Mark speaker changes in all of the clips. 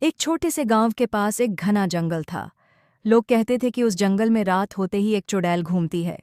Speaker 1: एक छोटे से गांव के पास एक घना जंगल था। लोग कहते थे कि उस जंगल में रात होते ही एक चुड़ैल घूमती है।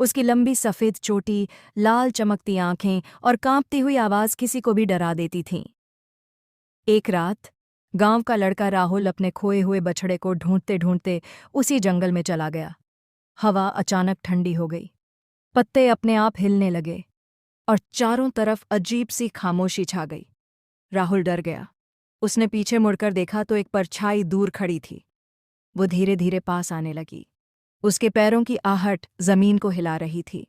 Speaker 1: उसकी लंबी सफ़ेद चोटी, लाल चमकती आंखें और कांपती हुई आवाज़ किसी को भी डरा देती थीं। एक रात गांव का लड़का राहुल अपने खोए हुए बछड़े को ढूंढते ढूंढते उसी जंगल में चला गया। हवा अचानक ठंडी हो गई, पत्ते अपने आप हिलने लगे और चारों तरफ अजीब सी खामोशी छा गई। राहुल डर गया। उसने पीछे मुड़कर देखा तो एक परछाई दूर खड़ी थी। वो धीरे धीरे पास आने लगी। उसके पैरों की आहट जमीन को हिला रही थी।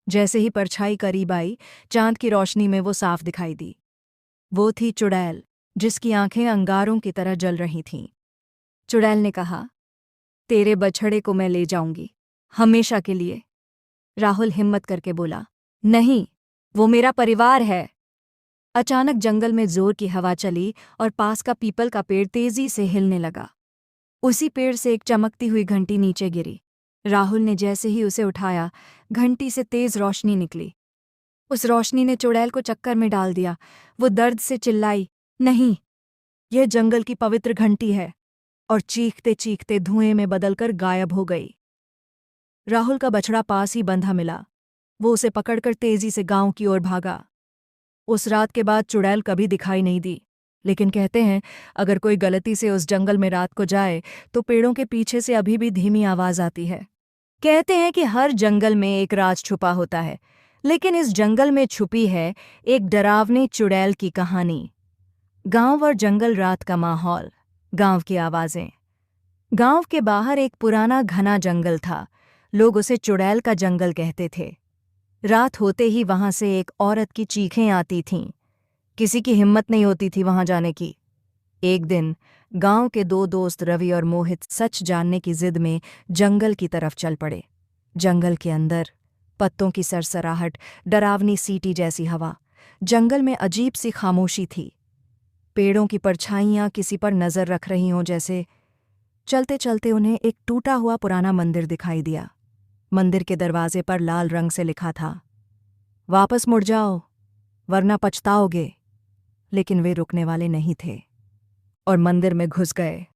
Speaker 1: जैसे ही परछाई करीब आई, चांद की रोशनी में वो साफ दिखाई दी। वो थी चुड़ैल, जिसकी आंखें अंगारों की तरह जल रही थीं। चुड़ैल ने कहा, तेरे बछड़े को मैं ले जाऊंगी, हमेशा के लिए। राहुल हिम्मत करके बोला, नहीं, वो मेरा परिवार है। अचानक जंगल में जोर की हवा चली और पास का पीपल का पेड़ तेजी से हिलने लगा। उसी पेड़ से एक चमकती हुई घंटी नीचे गिरी। राहुल ने जैसे ही उसे उठाया, घंटी से तेज रोशनी निकली। उस रोशनी ने चुड़ैल को चक्कर में डाल दिया। वो दर्द से चिल्लाई, नहीं, यह जंगल की पवित्र घंटी है, और चीखते चीखते धुएं में बदलकर गायब हो गई। राहुल का बछड़ा पास ही बंधा मिला। वो उसे पकड़कर तेजी से गांव की ओर भागा। उस रात के बाद चुड़ैल कभी दिखाई नहीं दी, लेकिन कहते हैं अगर कोई गलती से उस जंगल में रात को जाए तो पेड़ों के पीछे से अभी भी धीमी आवाज आती है। कहते हैं कि हर जंगल में एक राज छुपा होता है, लेकिन इस जंगल में छुपी है एक डरावनी चुड़ैल की कहानी। गांव और जंगल, रात का माहौल, गांव की आवाजें। गांव के बाहर एक पुराना घना जंगल था। लोग उसे चुड़ैल का जंगल कहते थे। रात होते ही वहां से एक औरत की चीखें आती थीं। किसी की हिम्मत नहीं होती थी वहां जाने की। एक दिन गांव के दो दोस्त रवि और मोहित सच जानने की जिद में जंगल की तरफ चल पड़े। जंगल के अंदर पत्तों की सरसराहट, डरावनी सीटी जैसी हवा। जंगल में अजीब सी खामोशी थी। पेड़ों की परछाइयां किसी पर नजर रख रही हों जैसे। चलते चलते उन्हें एक टूटा हुआ पुराना मंदिर दिखाई दिया। मंदिर के दरवाजे पर लाल रंग से लिखा था, वापस मुड़ जाओ वरना पछताओगे। लेकिन वे रुकने वाले नहीं थे और मंदिर में घुस गए।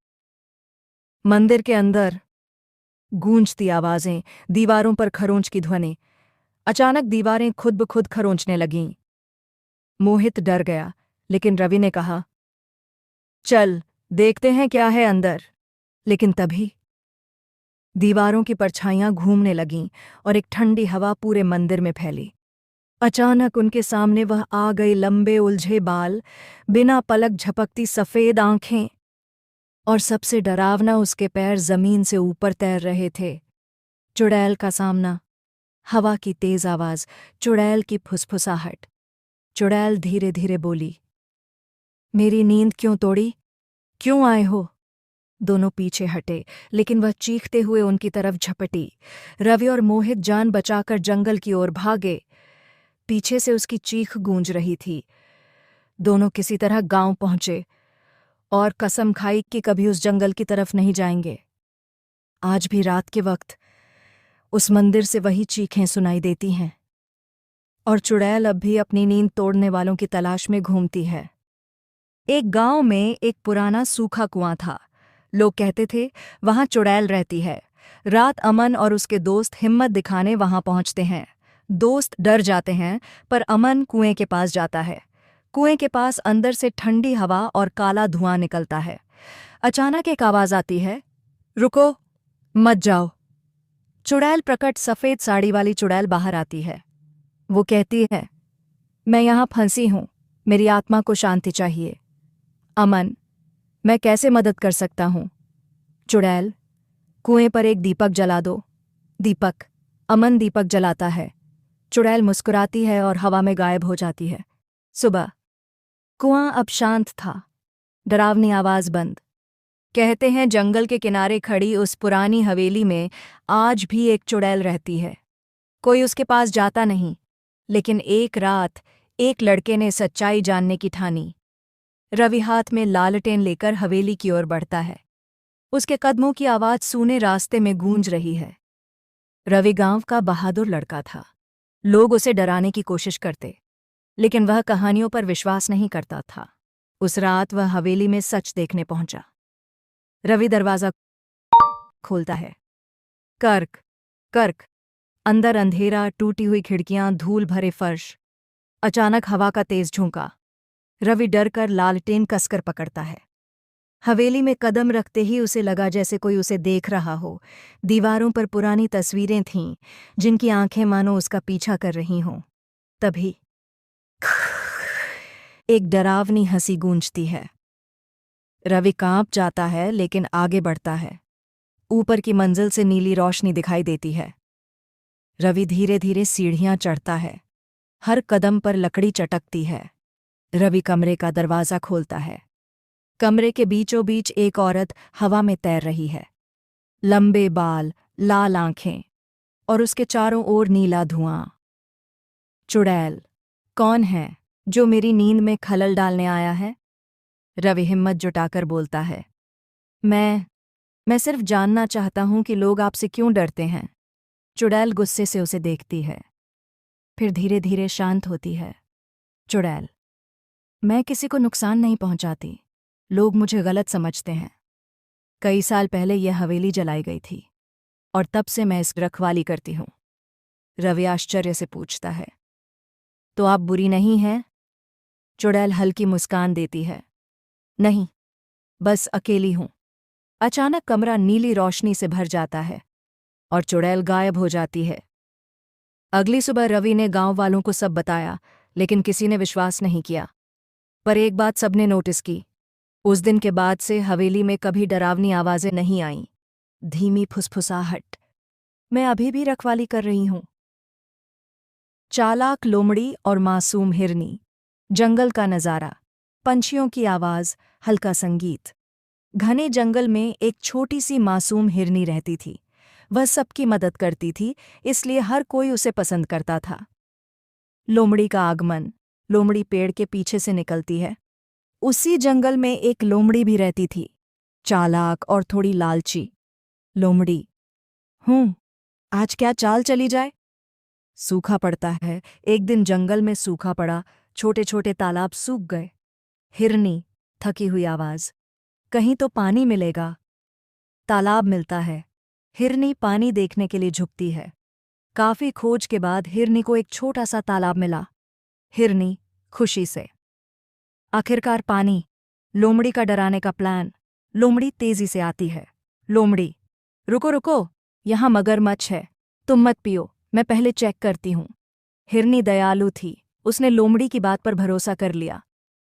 Speaker 1: मंदिर के अंदर गूंजती आवाजें, दीवारों पर खरोंच की ध्वनि। अचानक दीवारें खुद ब खुद खरोंचने लगीं। मोहित डर गया, लेकिन रवि ने कहा, चल देखते हैं क्या है अंदर। लेकिन तभी दीवारों की परछाइयां घूमने लगीं और एक ठंडी हवा पूरे मंदिर में फैली। अचानक उनके सामने वह आ गई, लंबे उलझे बाल, बिना पलक झपकती सफ़ेद आंखें, और सबसे डरावना उसके पैर जमीन से ऊपर तैर रहे थे। चुड़ैल का सामना, हवा की तेज आवाज, चुड़ैल की फुसफुसाहट। चुड़ैल धीरे धीरे बोली, मेरी नींद क्यों तोड़ी? क्यों आए हो? दोनों पीछे हटे, लेकिन वह चीखते हुए उनकी तरफ झपटी। रवि और मोहित जान बचाकर जंगल की ओर भागे। पीछे से उसकी चीख गूंज रही थी। दोनों किसी तरह गांव पहुंचे और कसम खाई कि कभी उस जंगल की तरफ नहीं जाएंगे। आज भी रात के वक्त उस मंदिर से वही चीखें सुनाई देती हैं, और चुड़ैल अब भी अपनी नींद तोड़ने वालों की तलाश में घूमती है। एक गांव में एक पुराना सूखा कुआं था। लोग कहते थे वहां चुड़ैल रहती है। रात अमन और उसके दोस्त हिम्मत दिखाने वहां पहुंचते हैं। दोस्त डर जाते हैं, पर अमन कुएं के पास जाता है। कुएं के पास अंदर से ठंडी हवा और काला धुआं निकलता है। अचानक एक आवाज आती है, रुको, मत जाओ। चुड़ैल प्रकट, सफ़ेद साड़ी वाली चुड़ैल बाहर आती है। वो कहती है, मैं यहाँ फंसी हूँ, मेरी आत्मा को शांति चाहिए। अमन, मैं कैसे मदद कर सकता हूँ? चुड़ैल, कुएं पर एक दीपक जला दो। दीपक। अमन दीपक जलाता है। चुड़ैल मुस्कुराती है और हवा में गायब हो जाती है। सुबह। कुआं अब शांत था, डरावनी आवाज बंद। कहते हैं जंगल के किनारे खड़ी उस पुरानी हवेली में आज भी एक चुड़ैल रहती है। कोई उसके पास जाता नहीं, लेकिन एक रात एक लड़के ने सच्चाई जानने की ठानी। रवि हाथ में लालटेन लेकर हवेली की ओर बढ़ता है। उसके कदमों की आवाज सूने रास्ते में गूंज रही है। रवि गांव का बहादुर लड़का था। लोग उसे डराने की कोशिश करते, लेकिन वह कहानियों पर विश्वास नहीं करता था। उस रात वह हवेली में सच देखने पहुंचा। रवि दरवाजा खोलता है। कर्क कर्क। अंदर अंधेरा, टूटी हुई खिड़कियां, धूल भरे फर्श। अचानक हवा का तेज झोंका। रवि डर कर लालटेन कसकर पकड़ता है। हवेली में कदम रखते ही उसे लगा जैसे कोई उसे देख रहा हो। दीवारों पर पुरानी तस्वीरें थीं, जिनकी आंखें मानो उसका पीछा कर रही हों। तभी एक डरावनी हंसी गूंजती है। रवि कांप जाता है, लेकिन आगे बढ़ता है। ऊपर की मंजिल से नीली रोशनी दिखाई देती है। रवि धीरे धीरे सीढ़ियां चढ़ता है। हर कदम पर लकड़ी चटकती है। रवि कमरे का दरवाज़ा खोलता है। कमरे के बीचों बीच एक औरत हवा में तैर रही है। लंबे बाल, लाल आंखें और उसके चारों ओर नीला धुआं। चुड़ैल, कौन है जो मेरी नींद में खलल डालने आया है? रवि हिम्मत जुटाकर बोलता है। मैं सिर्फ जानना चाहता हूं कि लोग आपसे क्यों डरते हैं। चुड़ैल गुस्से से उसे देखती है, फिर धीरे धीरे शांत होती है। चुड़ैल, मैं किसी को नुकसान नहीं पहुंचाती। लोग मुझे गलत समझते हैं। कई साल पहले यह हवेली जलाई गई थी और तब से मैं इस रखवाली करती हूं। रवि आश्चर्य से पूछता है, तो आप बुरी नहीं हैं? चुड़ैल हल्की मुस्कान देती है, नहीं, बस अकेली हूं। अचानक कमरा नीली रोशनी से भर जाता है और चुड़ैल गायब हो जाती है। अगली सुबह रवि ने गांव वालों को सब बताया, लेकिन किसी ने विश्वास नहीं किया। पर एक बात सबने नोटिस की। उस दिन के बाद से हवेली में कभी डरावनी आवाजें नहीं आईं। धीमी फुसफुसाहट। मैं अभी भी रखवाली कर रही हूं। चालाक लोमड़ी और मासूम हिरनी। जंगल का नजारा, पंछियों की आवाज, हल्का संगीत। घने जंगल में एक छोटी सी मासूम हिरनी रहती थी। वह सबकी मदद करती थी, इसलिए हर कोई उसे पसंद करता था। लोमड़ी का आगमन। लोमड़ी पेड़ के पीछे से निकलती है। उसी जंगल में एक लोमड़ी भी रहती थी, चालाक और थोड़ी लालची। लोमड़ी, आज क्या चाल चली जाए? सूखा पड़ता है। एक दिन जंगल में सूखा पड़ा, छोटे छोटे तालाब सूख गए। हिरनी, थकी हुई आवाज, कहीं तो पानी मिलेगा। तालाब मिलता है। हिरनी पानी देखने के लिए झुकती है। काफी खोज के बाद हिरनी को एक छोटा सा तालाब मिला। हिरनी खुशी से, आखिरकार पानी। लोमड़ी का डराने का प्लान। लोमड़ी तेजी से आती है। लोमड़ी, रुको रुको, यहां मगरमच्छ है, तुम मत पियो, मैं पहले चेक करती हूं। हिरनी दयालु थी, उसने लोमड़ी की बात पर भरोसा कर लिया।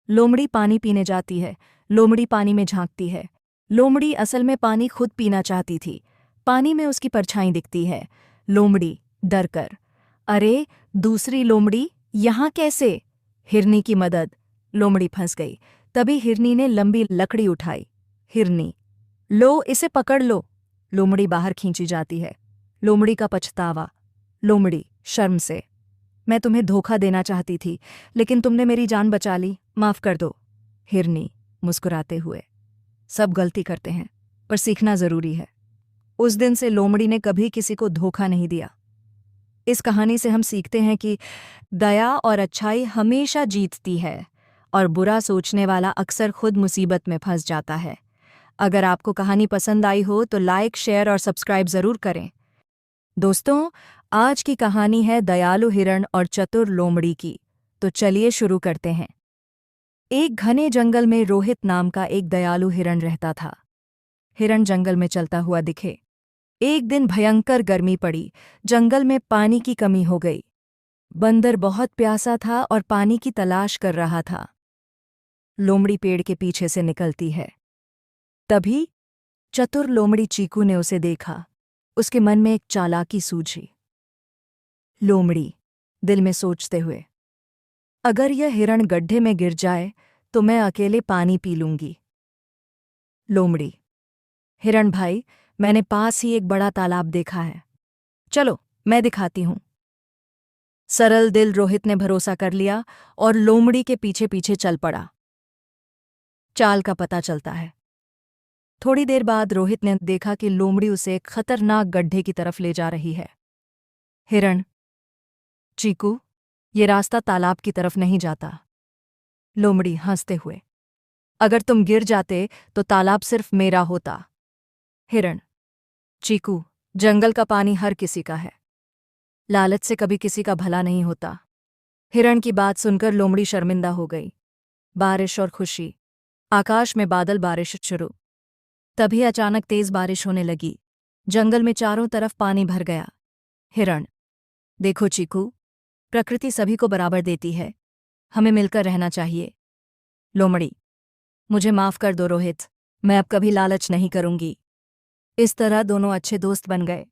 Speaker 1: लोमड़ी पानी पीने जाती है। लोमड़ी पानी में झांकती है। लोमड़ी असल में पानी खुद पीना चाहती थी। पानी में उसकी परछाई दिखती है। लोमड़ी डर कर, अरे दूसरी लोमड़ी, यहां कैसे? हिरनी की मदद। लोमड़ी फंस गई। तभी हिरनी ने लंबी लकड़ी उठाई। हिरनी, लो इसे पकड़ लो। लोमड़ी बाहर खींची जाती है। लोमड़ी का पछतावा। लोमड़ी शर्म से, मैं तुम्हें धोखा देना चाहती थी, लेकिन तुमने मेरी जान बचा ली, माफ कर दो। हिरनी मुस्कुराते हुए, सब गलती करते हैं, पर सीखना जरूरी है। उस दिन से लोमड़ी ने कभी किसी को धोखा नहीं दिया। इस कहानी से हम सीखते हैं कि दया और अच्छाई हमेशा जीतती है और बुरा सोचने वाला अक्सर खुद मुसीबत में फंस जाता है। अगर आपको कहानी पसंद आई हो तो लाइक, शेयर और सब्सक्राइब जरूर करें। दोस्तों, आज की कहानी है दयालु हिरण और चतुर लोमड़ी की। तो चलिए शुरू करते हैं। एक घने जंगल में रोहित नाम का एक दयालु हिरण रहता था। हिरण जंगल में चलता हुआ दिखे। एक दिन भयंकर गर्मी पड़ी। जंगल में पानी की कमी हो गई। बंदर बहुत प्यासा था और पानी की तलाश कर रहा था। लोमड़ी पेड़ के पीछे से निकलती है। तभी चतुर लोमड़ी चीकू ने उसे देखा। उसके मन में एक चालाकी सूझी। लोमड़ी दिल में सोचते हुए, अगर यह हिरण गड्ढे में गिर जाए तो मैं अकेले पानी पी लूंगी। लोमड़ी, हिरण भाई, मैंने पास ही एक बड़ा तालाब देखा है, चलो मैं दिखाती हूं। सरल दिल रोहित ने भरोसा कर लिया और लोमड़ी के पीछे पीछे चल पड़ा। चाल का पता चलता है। थोड़ी देर बाद रोहित ने देखा कि लोमड़ी उसे एक खतरनाक गड्ढे की तरफ ले जा रही है। हिरण, चीकू, ये रास्ता तालाब की तरफ नहीं जाता। लोमड़ी हंसते हुए, अगर तुम गिर जाते तो तालाब सिर्फ मेरा होता। हिरण। चीकू, जंगल का पानी हर किसी का है, लालच से कभी किसी का भला नहीं होता। हिरण की बात सुनकर लोमड़ी शर्मिंदा हो गई। बारिश और खुशी। आकाश में बादल, बारिश शुरू। तभी अचानक तेज बारिश होने लगी। जंगल में चारों तरफ पानी भर गया। हिरण। देखो चीकू, प्रकृति सभी को बराबर देती है, हमें मिलकर रहना चाहिए। लोमड़ी। मुझे माफ कर दो रोहित, मैं अब कभी लालच नहीं करूंगी। इस तरह दोनों अच्छे दोस्त बन गए।